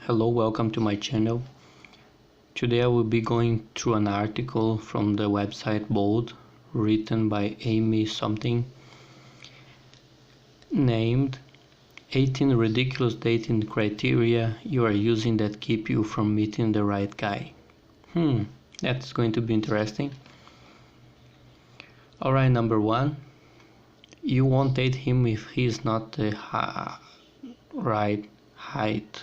Hello, welcome to my channel. Today I will be going through an article from the website Bold, written by Amy something, named 18 ridiculous dating criteria you are using that keep you from meeting the right guy. That's going to be interesting. Alright, number 1. You won't date him if he's not the right height.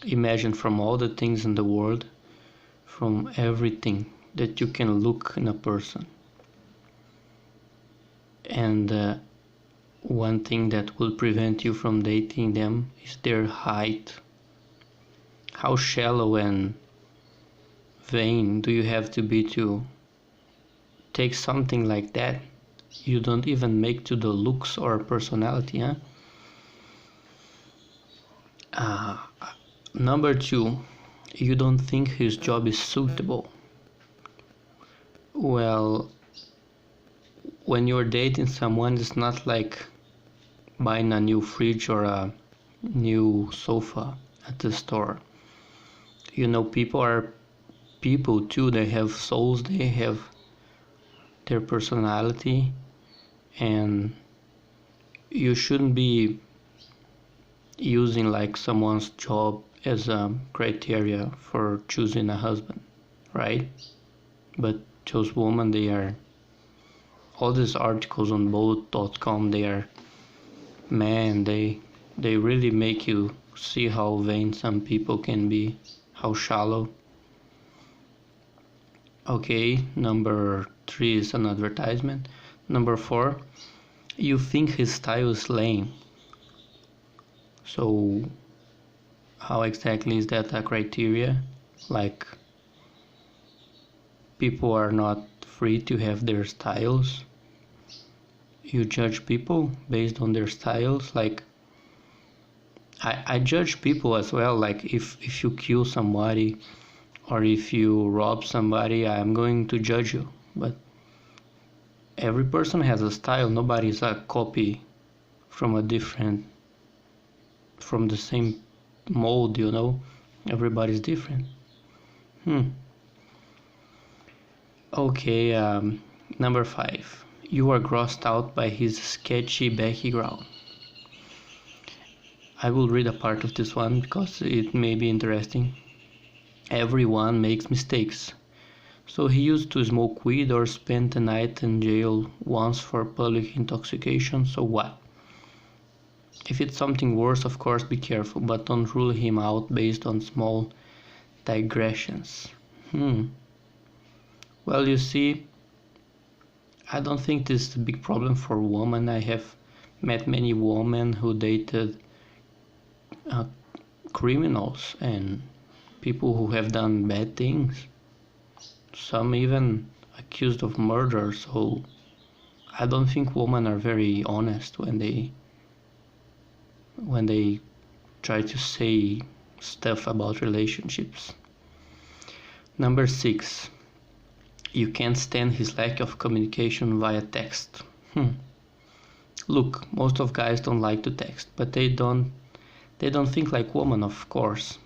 Imagine from all the things in the world, from everything that you can look in a person. And one thing that will prevent you from dating them is their height. How shallow and vain do you have to be to take something like that you don't even make to the looks or personality, huh? Number 2, you don't think his job is suitable. Well, when you're dating someone, it's not like buying a new fridge or a new sofa at the store. You know, people are people too. They have souls, they have their personality, and you shouldn't be using like someone's job as a criteria for choosing a husband, right? But those women, they are, all these articles on bold.com, they are, man, they really make you see how vain some people can be, how shallow. Okay, number 3 is an advertisement. Number 4, you think his style is lame. So how exactly is that a criteria? Like, people are not free to have their styles. You judge people based on their styles. Like, I judge people as well. Like, if you kill somebody or if you rob somebody, I'm going to judge you. But every person has a style. Nobody is a copy from the same mold, you know. Everybody's different. Okay, number 5. You are grossed out by his sketchy background. I will read a part of this one because it may be interesting. Everyone makes mistakes. So he used to smoke weed or spent the night in jail once for public intoxication, so what? If it's something worse, of course be careful, but don't rule him out based on small digressions. Well, you see, I don't think this is a big problem for women. I have met many women who dated criminals and people who have done bad things. Some even accused of murder, so I don't think women are very honest when they try to say stuff about relationships. Number 6, you can't stand his lack of communication via text. Look, most of guys don't like to text, but they don't think like women, of course,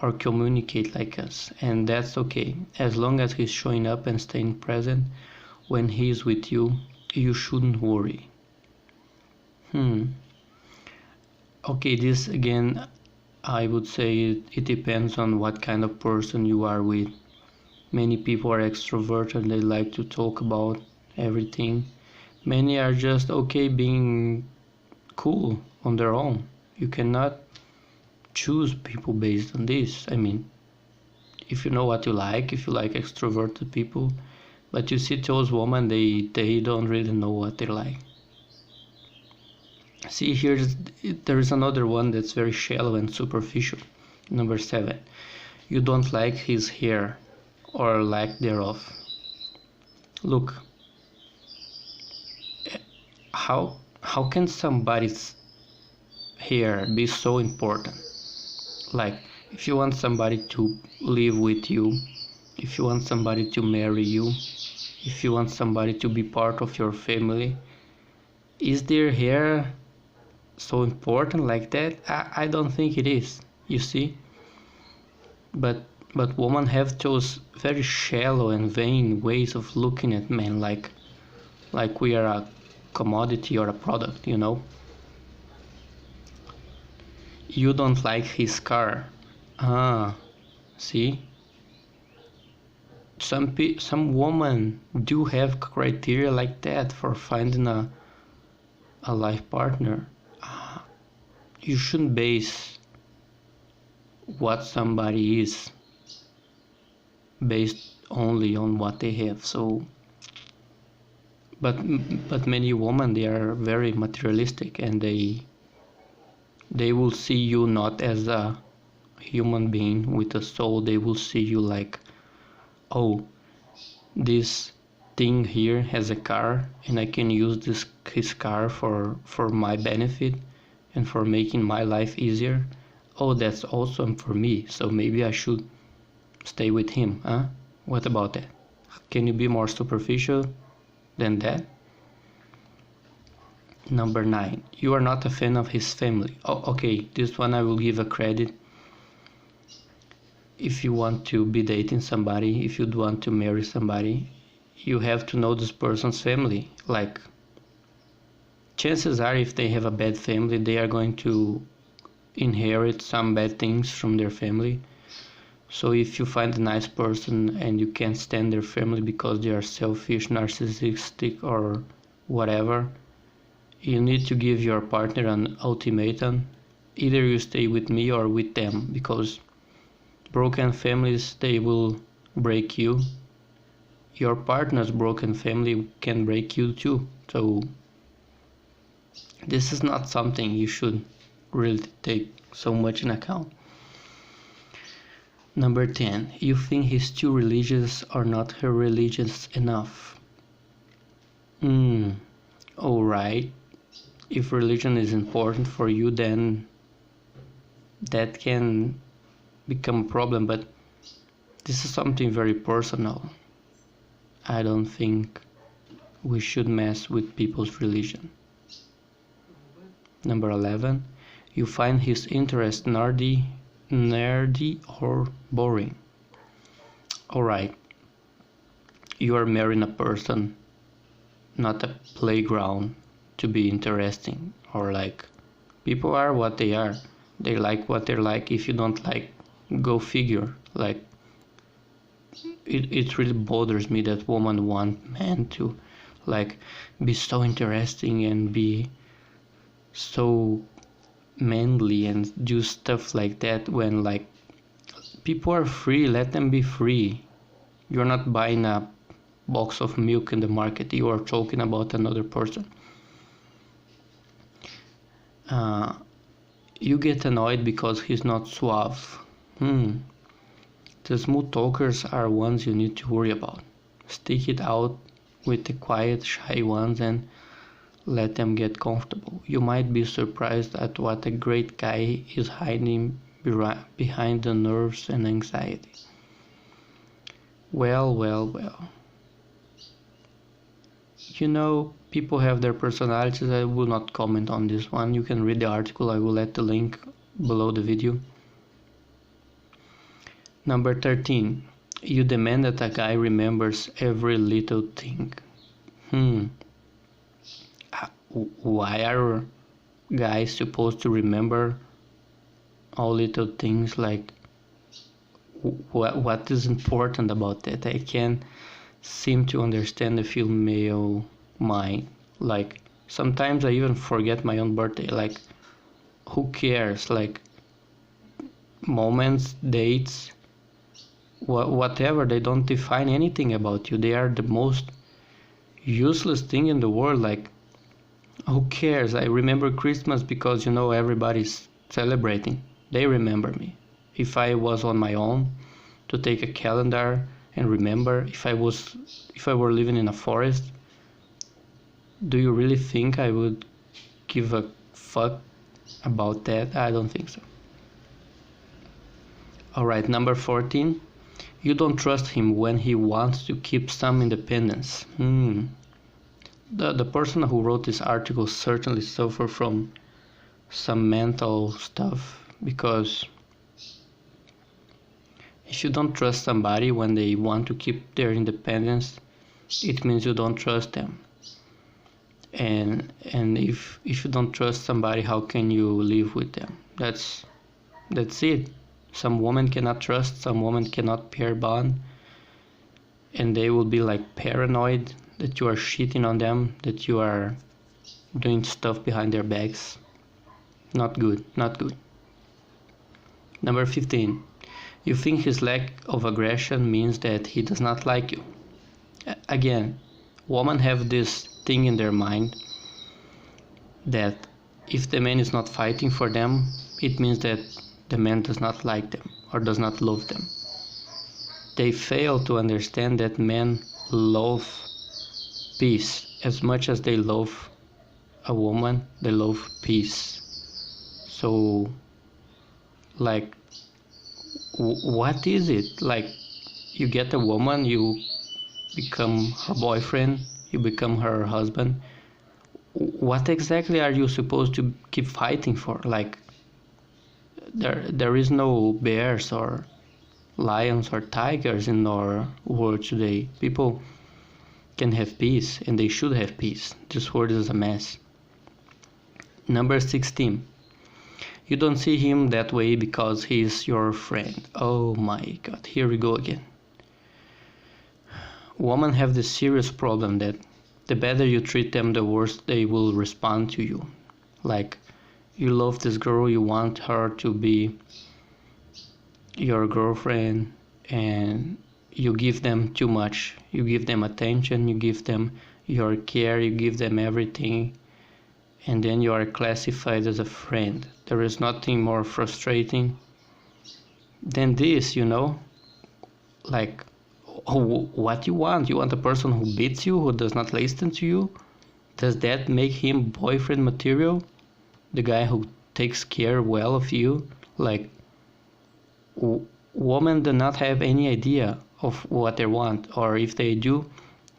or communicate like us, and that's okay. As long as he's showing up and staying present when he's with you, you shouldn't worry. Okay, this again, I would say it depends on what kind of person you are with. Many people are extroverted, they like to talk about everything. Many are just okay being cool on their own. You cannot choose people based on this. I mean, if you know what you like, if you like extroverted people, but you see those women, they don't really know what they like. See, there is another one that's very shallow and superficial. Number 7, you don't like his hair or lack thereof. Look, how can somebody's hair be so important? Like, if you want somebody to live with you, if you want somebody to marry you, if you want somebody to be part of your family, is their hair so important like that? I don't think it is, you see. But women have those very shallow and vain ways of looking at men, like we are a commodity or a product, you know. You don't like his car. Ah, see? Some women do have criteria like that for finding a life partner. You shouldn't base what somebody is based only on what they have. So, but many women, they are very materialistic, and they will see you not as a human being with a soul. They will see you like, oh, this thing here has a car, and I can use his car for my benefit and for making my life easier. Oh, that's awesome for me, so maybe I should stay with him, huh? What about that? Can you be more superficial than that? Number 9, you are not a fan of his family. Oh, okay, this one I will give a credit. If you want to be dating somebody, if you want to marry somebody, you have to know this person's family. Like, chances are, if they have a bad family, they are going to inherit some bad things from their family. So if you find a nice person and you can't stand their family because they are selfish, narcissistic, or whatever, you need to give your partner an ultimatum. Either you stay with me or with them, because broken families, they will break you. Your partner's broken family can break you too. So this is not something you should really take so much in account. Number 10, you think he's too religious or not religious enough. Alright. If religion is important for you, then that can become a problem, but this is something very personal. I don't think we should mess with people's religion. Number 11, you find his interest nerdy or boring. Alright, you are marrying a person, not a playground to be interesting, or like, people are what they are. They like what they're like. If you don't like, go figure. Like, it really bothers me that women want men to like be so interesting and be so manly and do stuff like that, when like people are free. Let them be free. You're not buying a box of milk in the market. You are talking about another person. You get annoyed because he's not suave. The smooth talkers are ones you need to worry about. Stick it out with the quiet, shy ones and let them get comfortable. You might be surprised at what a great guy is hiding behind the nerves and anxiety. Well. You know, people have their personalities. I will not comment on this one. You can read the article. I will let the link below the video. Number 13. You demand that a guy remembers every little thing. Why are guys supposed to remember all little things? Like, what is important about that? I can't seem to understand the female mind. Like, sometimes I even forget my own birthday. Like, who cares? Like, moments, dates, whatever, they don't define anything about you. They are the most useless thing in the world. Like, who cares? I remember Christmas because, you know, everybody's celebrating. They remember me. If I was on my own to take a calendar and remember, if I were living in a forest, do you really think I would give a fuck about that? I don't think so. Alright, number 14. You don't trust him when he wants to keep some independence. The person who wrote this article certainly suffered from some mental stuff, because if you don't trust somebody when they want to keep their independence, it means you don't trust them. And if you don't trust somebody, how can you live with them? That's it. Some women cannot trust, some women cannot pair bond, and they will be like paranoid that you are cheating on them, that you are doing stuff behind their backs. Not good, not good. Number 15. You think his lack of aggression means that he does not like you. Again, women have this thing in their mind that if the man is not fighting for them, it means that the man does not like them or does not love them. They fail to understand that men love peace as much as they love a woman. They love peace. So, like, what is it? Like, you get a woman, you become her boyfriend, you become her husband. What exactly are you supposed to keep fighting for? Like, there is no bears or lions or tigers in our world today. People can have peace, and they should have peace. This world is a mess. Number 16. You don't see him that way because he's your friend. Oh my God, here we go again. Women have this serious problem that the better you treat them, the worse they will respond to you. Like, you love this girl, you want her to be your girlfriend, and you give them too much. You give them attention, you give them your care, you give them everything, and then you are classified as a friend. There is nothing more frustrating than this, you know? Like, what you want? You want a person who beats you, who does not listen to you? Does that make him boyfriend material? The guy who takes care well of you? Like, women do not have any idea of what they want, or if they do,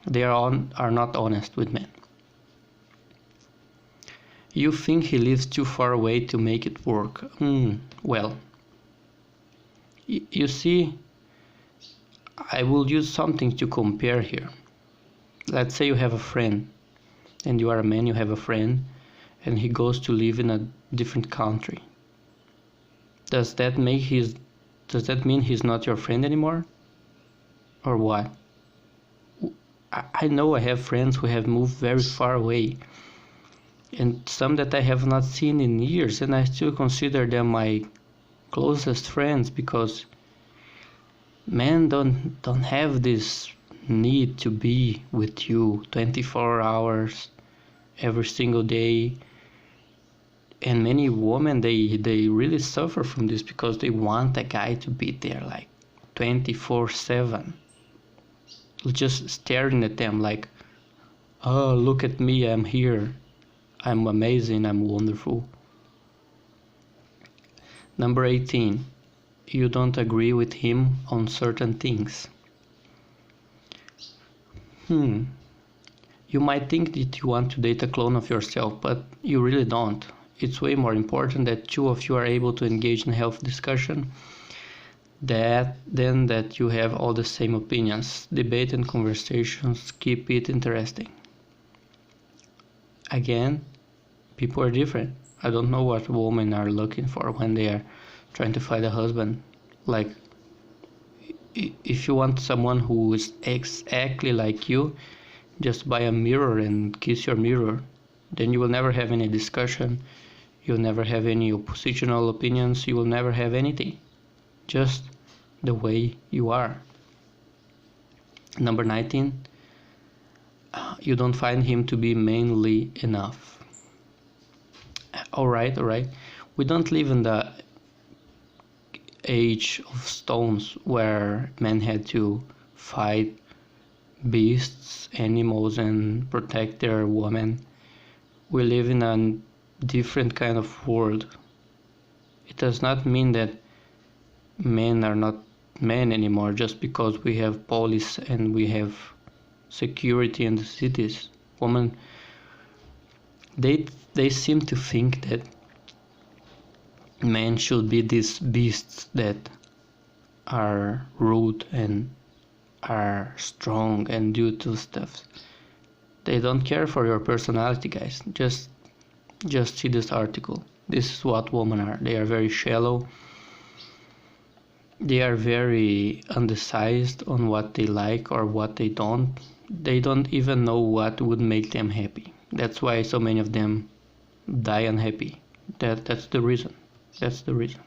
they are not honest with men. You think he lives too far away to make it work. Well, you see, I will use something to compare here. Let's say you have a friend, and you are a man, you have a friend, and he goes to live in a different country. Does that mean he's not your friend anymore? Or what? I know I have friends who have moved very far away, and some that I have not seen in years, and I still consider them my closest friends, because men don't have this need to be with you 24 hours every single day. And many women, they really suffer from this because they want a guy to be there like 24/7, just staring at them like, oh, look at me, I'm here, I'm amazing, I'm wonderful. Number 18. You don't agree with him on certain things. You might think that you want to date a clone of yourself, but you really don't. It's way more important that two of you are able to engage in healthy discussion than that you have all the same opinions. Debate and conversations keep it interesting. Again, people are different. I don't know what women are looking for when they are trying to find a husband. Like, if you want someone who is exactly like you, just buy a mirror and kiss your mirror. Then you will never have any discussion, you'll never have any oppositional opinions, you will never have anything. Just the way you are. Number 19. You don't find him to be manly enough. Alright. We don't live in the age of stones where men had to fight beasts, animals, and protect their women. We live in a different kind of world. It does not mean that men are not men anymore just because we have police and we have security in the cities. Women, they seem to think that Men should be these beasts that are rude and are strong and do to stuff. They don't care for your personality, guys. Just see this article. This is what women are. They are very shallow. They are very undecided on what they like or what they don't. They don't even know what would make them happy. That's why so many of them die unhappy. That's the reason. That's the reason.